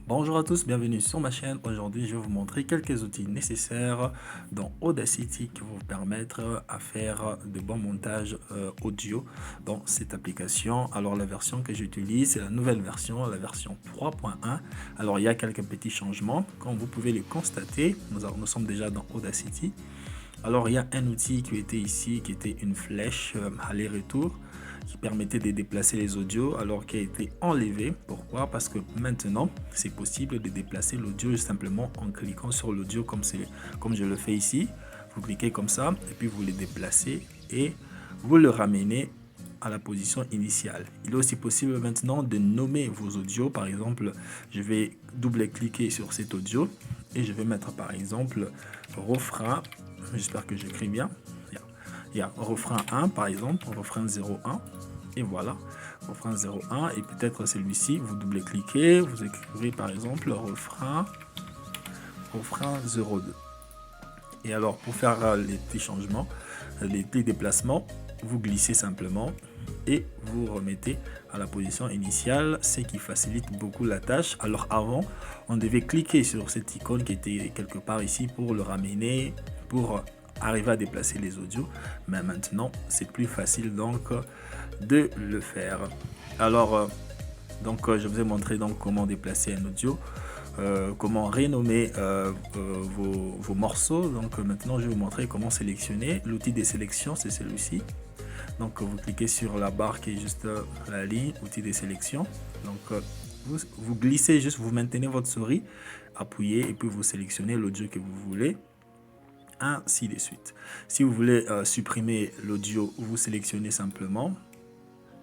Bonjour à tous, bienvenue sur ma chaîne. Aujourd'hui, je vais vous montrer quelques outils nécessaires dans Audacity qui vont vous permettre à faire de bons montages audio dans cette application. Alors, la version que j'utilise, c'est la nouvelle version, la version 3.1. Alors, il y a quelques petits changements. Comme vous pouvez les constater, nous sommes déjà dans Audacity. Alors, il y a un outil qui était ici, qui était une flèche aller-retour, qui permettait de déplacer les audios, alors qui a été enlevé. Pourquoi? Parce que maintenant, c'est possible de déplacer l'audio simplement en cliquant sur l'audio comme je le fais ici. Vous cliquez comme ça, et puis vous le déplacez et vous le ramenez à la position initiale. Il est aussi possible maintenant de nommer vos audios. Par exemple, je vais double-cliquer sur cet audio et je vais mettre par exemple refrain. J'espère que j'écris bien. Il y a refrain 1 par exemple, refrain 01. Et voilà, refrain 01. Et peut-être celui-ci, vous double-cliquez, vous écrivez par exemple refrain 02. Et alors, pour faire les petits changements, les petits déplacements, vous glissez simplement et vous remettez à la position initiale, ce qui facilite beaucoup la tâche. Alors avant, on devait cliquer sur cette icône qui était quelque part ici pour le ramener, pour arriver à déplacer les audios. Mais maintenant, c'est plus facile donc de le faire. Alors, je vous ai montré donc comment déplacer un audio. Comment renommer vos morceaux. Donc maintenant je vais vous montrer comment sélectionner. L'outil de sélection, c'est celui-ci. Donc vous cliquez sur la barre qui est juste la ligne, outil de sélection. Donc vous glissez juste, vous maintenez votre souris, appuyez et puis vous sélectionnez l'audio que vous voulez, ainsi de suite. Si vous voulez supprimer l'audio, vous sélectionnez simplement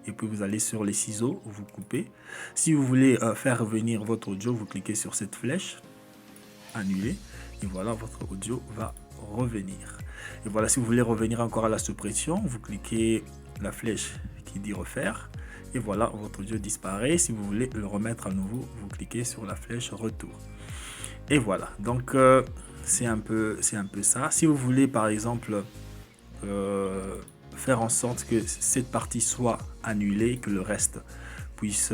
et puis vous allez sur les ciseaux, vous coupez. Si vous voulez faire revenir votre audio, vous cliquez sur cette flèche, annuler, et voilà, votre audio va revenir. Et voilà, si vous voulez revenir encore à la suppression, vous cliquez la flèche qui dit refaire, et voilà, votre audio disparaît. Si vous voulez le remettre à nouveau, vous cliquez sur la flèche retour. Et voilà, donc c'est un peu ça. Si vous voulez par exemple faire en sorte que cette partie soit annulée, que le reste puisse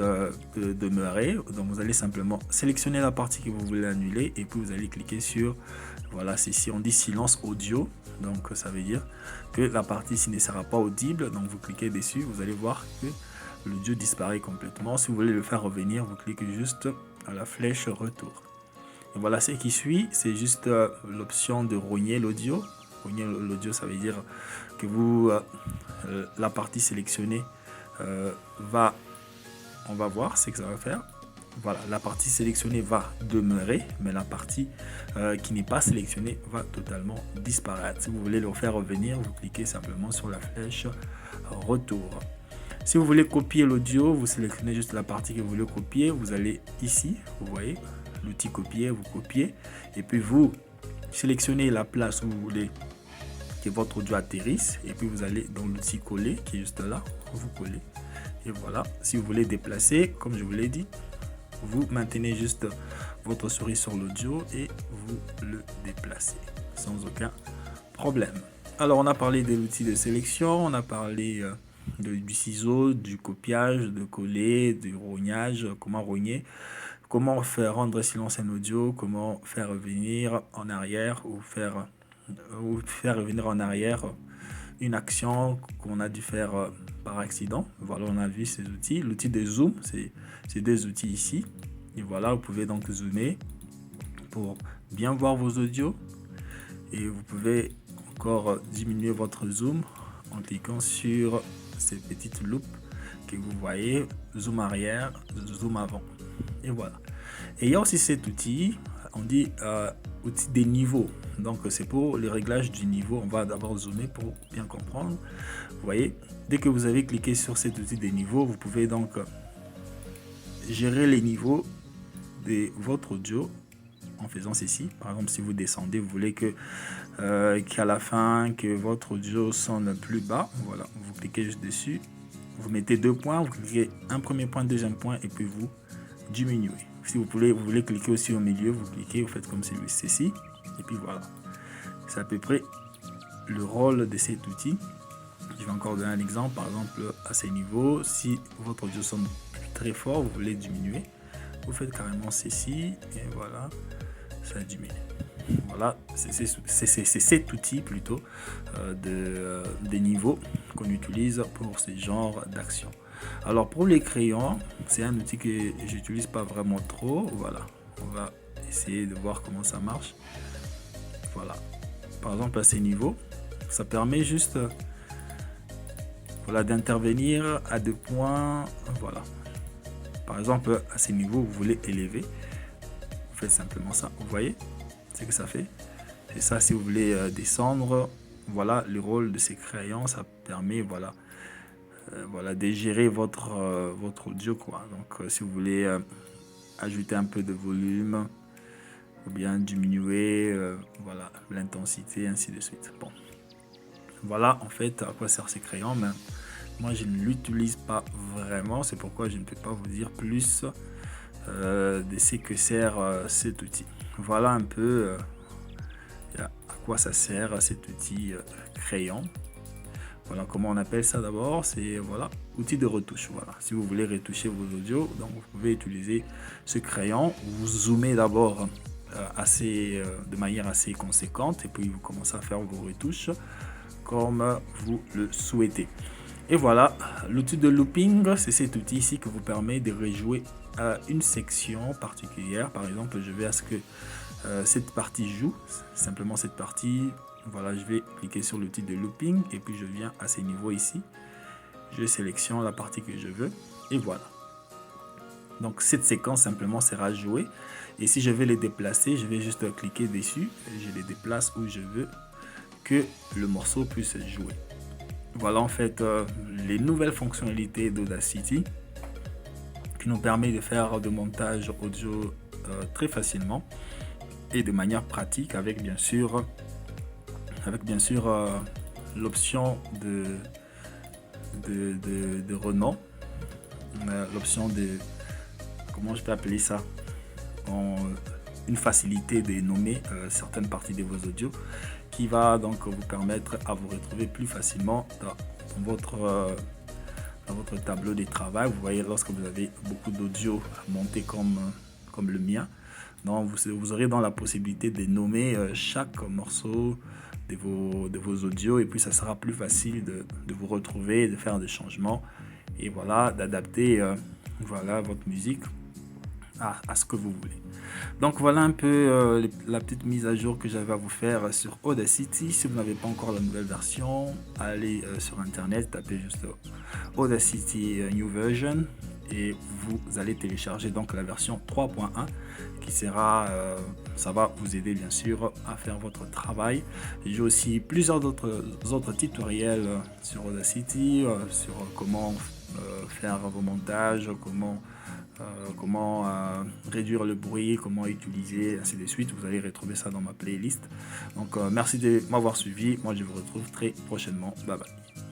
demeurer. Donc vous allez simplement sélectionner la partie que vous voulez annuler et puis vous allez cliquer sur, voilà, c'est ici on dit silence audio. Donc ça veut dire que la partie ici ne sera pas audible. Donc vous cliquez dessus, vous allez voir que l'audio disparaît complètement. Si vous voulez le faire revenir, vous cliquez juste à la flèche retour. Et voilà, ce qui suit, c'est juste l'option de rogner l'audio. Rogner l'audio, ça veut dire que vous la partie sélectionnée on va voir ce que ça va faire. Voilà, la partie sélectionnée va demeurer, mais la partie qui n'est pas sélectionnée va totalement disparaître. Si vous voulez le faire revenir, vous cliquez simplement sur la flèche retour. Si vous voulez copier l'audio, vous sélectionnez juste la partie que vous voulez copier. Vous allez ici, vous voyez l'outil copier, vous copiez et puis vous sélectionnez la place où vous voulez que votre audio atterrisse et puis vous allez dans l'outil coller qui est juste là, vous collez et voilà. Si vous voulez déplacer, comme je vous l'ai dit, vous maintenez juste votre souris sur l'audio et vous le déplacez sans aucun problème. Alors on a parlé de l'outil de sélection, on a parlé du ciseau, du copiage, de coller, du rognage, comment rogner, comment faire rendre silence un audio, comment faire revenir en arrière ou faire revenir en arrière une action qu'on a dû faire par accident. Voilà, on a vu ces outils. L'outil de zoom, c'est deux outils ici. Et voilà, vous pouvez donc zoomer pour bien voir vos audios. Et vous pouvez encore diminuer votre zoom en cliquant sur ces petites loupes que vous voyez, zoom arrière, zoom avant. Et voilà. Et il y a aussi cet outil, on dit outil des niveaux. Donc c'est pour le réglage du niveau. On va d'abord zoomer pour bien comprendre. Vous voyez, dès que vous avez cliqué sur cet outil des niveaux, vous pouvez donc gérer les niveaux de votre audio en faisant ceci. Par exemple, si vous descendez, vous voulez qu'à la fin que votre audio sonne plus bas, voilà, vous cliquez juste dessus, vous mettez 2 points, vous cliquez un premier point, deuxième point et puis vous diminuez. Si vous voulez cliquer aussi au milieu, vous cliquez, vous faites comme ceci et puis voilà. C'est à peu près le rôle de cet outil. Je vais encore donner un exemple. Par exemple, à ces niveaux, si votre audio sonne très fort, vous voulez diminuer, vous faites carrément ceci et voilà, ça diminue. Voilà, c'est cet outil plutôt des niveaux qu'on utilise pour ce genre d'action. Alors pour les crayons, c'est un outil que j'utilise pas vraiment trop. Voilà, on va essayer de voir comment ça marche. Voilà, par exemple à ces niveaux, ça permet juste voilà, d'intervenir à deux points. Voilà, par exemple à ces niveaux, vous voulez élever, vous faites simplement ça. Vous voyez ce que ça fait? Et ça, si vous voulez descendre, voilà le rôle de ces crayons. Ça permet voilà, voilà de gérer votre audio quoi. Donc si vous voulez ajouter un peu de volume ou bien diminuer voilà l'intensité, ainsi de suite. Bon, voilà en fait à quoi servent ces crayons, mais moi je ne l'utilise pas vraiment, c'est pourquoi je ne peux pas vous dire plus de ce que sert cet outil. Voilà un peu à quoi ça sert cet outil crayon. Voilà comment on appelle ça d'abord, c'est voilà, outil de retouche. Voilà, si vous voulez retoucher vos audios, donc vous pouvez utiliser ce crayon. Vous zoomez d'abord de manière assez conséquente et puis vous commencez à faire vos retouches comme vous le souhaitez. Et voilà, l'outil de looping, c'est cet outil ici qui vous permet de rejouer une section particulière. Par exemple, je vais à ce que cette partie joue, simplement cette partie. Voilà, je vais cliquer sur l'outil de looping et puis je viens à ces niveaux ici. Je sélectionne la partie que je veux et voilà. Donc cette séquence simplement sera jouée. Et si je vais les déplacer, je vais juste cliquer dessus et je les déplace où je veux que le morceau puisse jouer. Voilà en fait les nouvelles fonctionnalités d'Audacity qui nous permet de faire de montage audio très facilement et de manière pratique avec bien sûr l'option de renom, l'option de, comment je peux appeler ça, une facilité de nommer certaines parties de vos audios qui va donc vous permettre à vous retrouver plus facilement dans votre tableau de travail. Vous voyez, lorsque vous avez beaucoup d'audio monté comme le mien, donc vous aurez dans la possibilité de nommer chaque morceau de vos audios et puis ça sera plus facile de vous retrouver, de faire des changements et voilà, d'adapter voilà, votre musique à ce que vous voulez. Donc voilà un peu la petite mise à jour que j'avais à vous faire sur Audacity. Si vous n'avez pas encore la nouvelle version, allez sur internet, tapez juste Audacity New Version et vous allez télécharger donc la version 3.1 qui sera, ça va vous aider bien sûr à faire votre travail. J'ai aussi plusieurs autres tutoriels sur Audacity, sur comment faire vos montages, comment réduire le bruit, comment utiliser, ainsi de suite. Vous allez retrouver ça dans ma playlist. Donc merci de m'avoir suivi. Moi je vous retrouve très prochainement. Bye bye.